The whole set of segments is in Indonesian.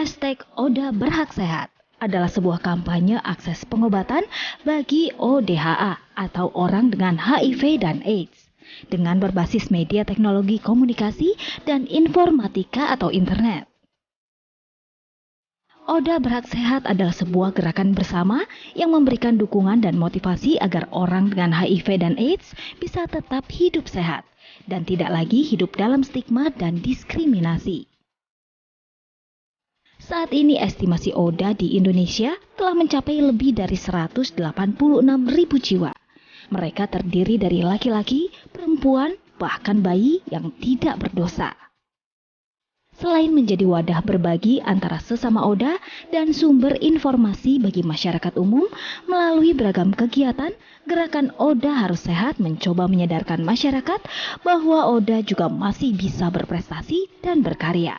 #Oda Berhak Sehat adalah sebuah kampanye akses pengobatan bagi ODHA atau orang dengan HIV dan AIDS dengan berbasis media teknologi komunikasi dan informatika atau internet. Oda Berhak Sehat adalah sebuah gerakan bersama yang memberikan dukungan dan motivasi agar orang dengan HIV dan AIDS bisa tetap hidup sehat dan tidak lagi hidup dalam stigma dan diskriminasi. Saat ini estimasi ODA di Indonesia telah mencapai lebih dari 186.000 jiwa. Mereka terdiri dari laki-laki, perempuan, bahkan bayi yang tidak berdosa. Selain menjadi wadah berbagi antara sesama ODA dan sumber informasi bagi masyarakat umum, melalui beragam kegiatan, gerakan ODA Harus Sehat mencoba menyadarkan masyarakat bahwa ODA juga masih bisa berprestasi dan berkarya.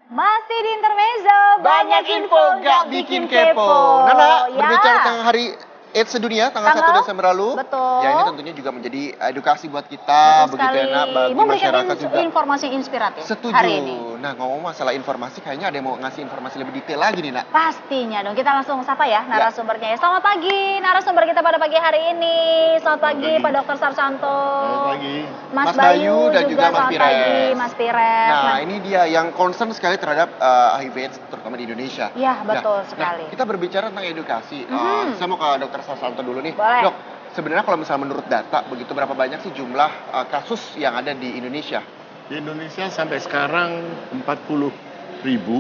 Masih di Intermezzo, Banyak info gak bikin kepo. Nana, berbicara tentang hari AIDS sedunia tanggal 1 Desember lalu. Betul. Ya, ini tentunya juga menjadi edukasi buat kita, Betul begitu sekali. enak bagi Memberikan masyarakat juga. informasi inspiratif Setuju. hari ini. Nah, ngomong masalah informasi, kayaknya ada yang mau ngasih informasi lebih detail lagi nih, Nak. Pastinya dong, kita langsung sapa ya narasumbernya. Selamat pagi narasumber kita pada pagi hari ini. Selamat pagi Pak Dr. Sarsanto. Selamat pagi. Mas Bayu dan juga Mas selamat Pires. pagi Mas Pires. Nah, ini dia yang concern sekali terhadap HIV/AIDS terutama di Indonesia. Ya, betul Nah, sekali. kita berbicara tentang edukasi. Saya mau ke Dr. Sarsanto dulu nih. Boleh. Dok, sebenarnya kalau misalnya menurut data begitu berapa banyak sih jumlah kasus yang ada di Indonesia? Di Indonesia sampai sekarang 40.000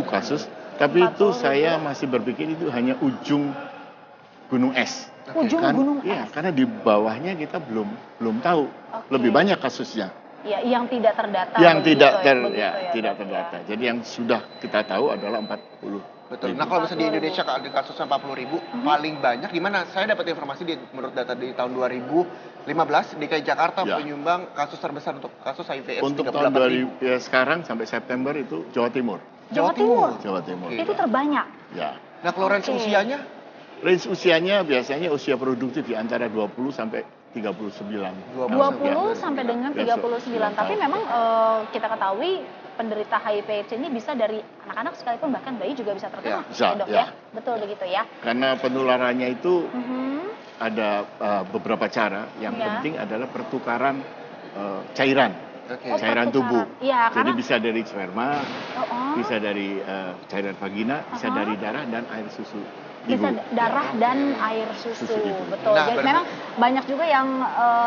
kasus, tapi 40.000. itu saya masih berpikir itu hanya ujung gunung es. Ujung gunung Iya, es. karena di bawahnya kita belum tahu. Oke. Lebih banyak kasusnya. Ya, yang tidak terdata. Yang begitu tidak begitu tidak terdata. Jadi yang sudah kita tahu adalah 40. Betul. Nah, kalau misalnya di Indonesia ada kasusnya 40.000, paling banyak di mana? Saya dapat informasi menurut data di tahun 2015 DKI Jakarta Ya. penyumbang kasus terbesar untuk kasus HIV/AIDS Untuk tahun 2000 ya, sekarang sampai September itu Jawa Timur. Jawa Timur. Jawa Timur. Oke. Itu terbanyak. Ya. Nah, kalau range Oke. usianya? Range usianya biasanya usia produktif di antara 20 sampai 39. 20 sampai dengan Besok. 39. Tapi memang kita ketahui penderita HIV/AIDS ini bisa dari anak-anak sekalipun bahkan bayi juga bisa terkena. Ya, bisa, Dok ya. ya. Betul begitu ya. Karena penularannya itu Mhm. ada beberapa cara. Yang Ya. penting adalah pertukaran cairan, Oke. Oh, cairan tubuh. pertukaran. Iya, Jadi karena bisa dari sperma, bisa dari cairan vagina, bisa Aha. dari darah dan air susu bisa ibu. darah dan air susu, Susu ibu. betul. Nah, Jadi berarti- memang banyak juga yang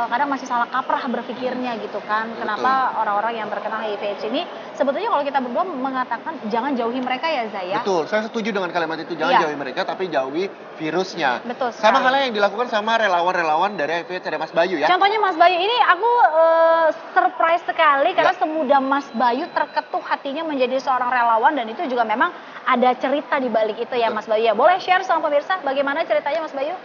kadang masih salah kaprah berpikirnya gitu kan. Kenapa orang-orang yang terkena HIV/AIDS ini sebetulnya kalau kita berdua mengatakan jangan jauhi mereka ya Zaya. Betul, saya setuju dengan kalimat itu. Jangan Iya. jauhi mereka, tapi jauhi virusnya. Betul Sama sekali. halnya yang dilakukan sama relawan-relawan dari HIV ada Mas Bayu ya. Contohnya Mas Bayu ini aku surprise sekali karena Ya. semudah Mas Bayu terketuk hatinya menjadi seorang relawan dan itu juga memang ada cerita di balik itu ya Betul. Mas Bayu ya. Boleh share sama pemirsa bagaimana ceritanya Mas Bayu?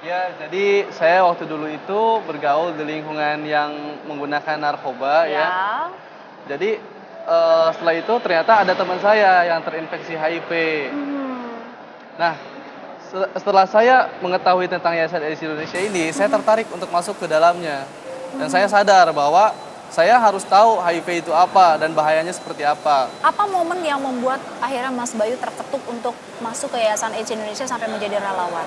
Ya, jadi saya waktu dulu itu bergaul di lingkungan yang menggunakan narkoba ya. Jadi setelah itu ternyata ada teman saya yang terinfeksi HIV. Hmm. Nah, setelah saya mengetahui tentang Yayasan AIDS Indonesia ini, saya tertarik untuk masuk ke dalamnya. Dan saya sadar bahwa saya harus tahu HIV itu apa dan bahayanya seperti apa. Apa momen yang membuat akhirnya Mas Bayu terketuk untuk masuk ke Yayasan AIDS Indonesia sampai menjadi relawan?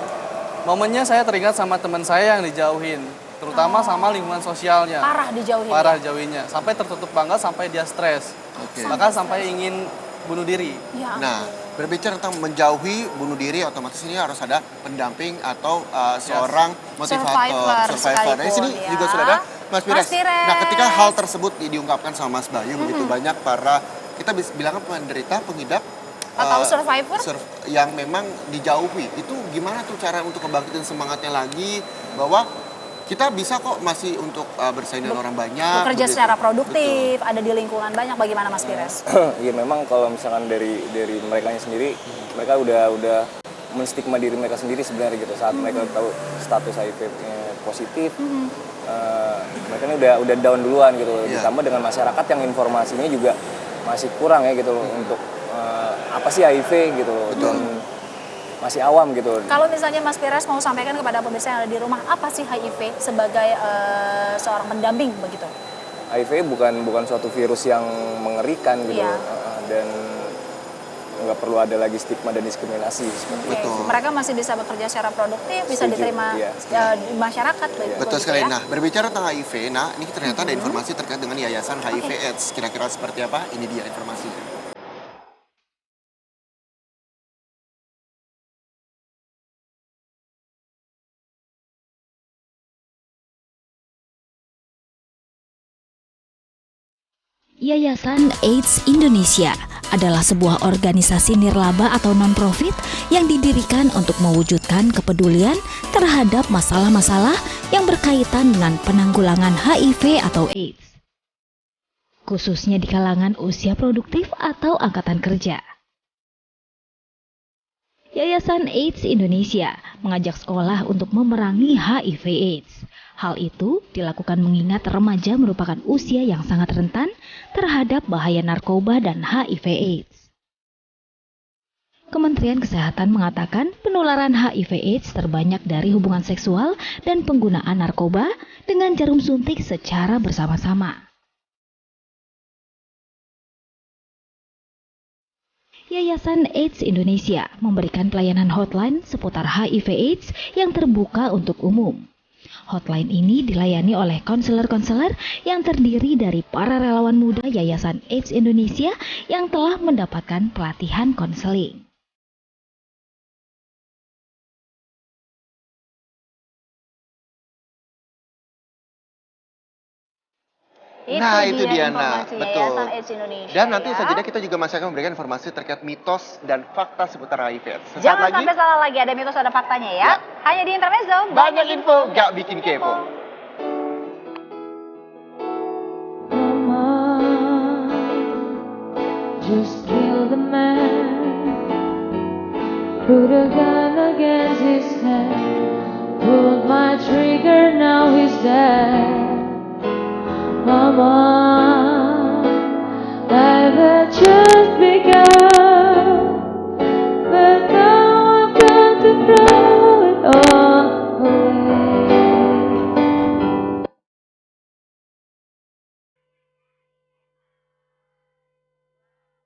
Momennya saya teringat sama teman saya yang dijauhin, terutama sama lingkungan sosialnya. Parah dijauhin. Parah ya? jauhinya, sampai tertutup banget, sampai dia stres. Oke. Bahkan sampai ingin bunuh diri. Ya Nah, berbicara tentang menjauhi bunuh diri, otomatis ini harus ada pendamping atau seorang motivator, Survivor Nah, di sini sekalipun, juga ya. sudah ada Mas Pires. Mas Pires. Nah, ketika hal tersebut diungkapkan sama Mas Bayu, begitu banyak para kita bilang penderita, pengidap Atau survivor? yang memang dijauhi. Itu gimana tuh cara untuk kebangkitin semangatnya lagi bahwa kita bisa kok masih untuk bersaing dengan orang banyak. Bekerja begitu. secara produktif, ada di lingkungan banyak. Bagaimana Mas Pires? Ya memang kalau misalkan dari mereka sendiri, mereka udah menstigma diri mereka sendiri sebenarnya gitu saat mereka tahu status HIV-nya positif. Mereka ini udah down duluan gitu. Iya. Ditambah dengan masyarakat yang informasinya juga masih kurang ya gitu loh untuk apa sih HIV gitu loh. Betul. Dan masih awam gitu. Kalau misalnya Mas Pires mau sampaikan kepada pemirsa yang ada di rumah, apa sih HIV sebagai seorang pendamping begitu? HIV bukan suatu virus yang mengerikan gitu. Iya. Dan nggak perlu ada lagi stigma dan diskriminasi seperti Oke. itu. Mereka masih bisa bekerja secara produktif, bisa Setuju, diterima iya. di masyarakat. Betul begitu sekali. ya? Nah, berbicara tentang HIV, nah ini ternyata ada informasi terkait dengan Yayasan HIV AIDS. Kira-kira seperti apa? Ini dia informasinya. Yayasan AIDS Indonesia adalah sebuah organisasi nirlaba atau non-profit yang didirikan untuk mewujudkan kepedulian terhadap masalah-masalah yang berkaitan dengan penanggulangan HIV atau AIDS, khususnya di kalangan usia produktif atau angkatan kerja. Yayasan AIDS Indonesia mengajak sekolah untuk memerangi HIV/AIDS. Hal itu dilakukan mengingat remaja merupakan usia yang sangat rentan terhadap bahaya narkoba dan HIV/AIDS. Kementerian Kesehatan mengatakan penularan HIV/AIDS terbanyak dari hubungan seksual dan penggunaan narkoba dengan jarum suntik secara bersama-sama. Yayasan AIDS Indonesia memberikan pelayanan hotline seputar HIV/AIDS yang terbuka untuk umum. Hotline ini dilayani oleh konselor-konselor yang terdiri dari para relawan muda Yayasan AIDS Indonesia yang telah mendapatkan pelatihan konseling. Nah, itu dia, nah, informasi betul. Yayasan AIDS Indonesia. Dan nanti ya. usai jeda kita juga masih akan memberikan informasi terkait mitos dan fakta seputar HIV. Sesaat Jangan lagi, sampai salah lagi, ada mitos ada faktanya ya. Ya. Hanya di Intermezzo. banyak info, gak bikin kepo. Just kill the man, put a gun against his head, pulled my trigger, now he's dead. Mama, life had just begun.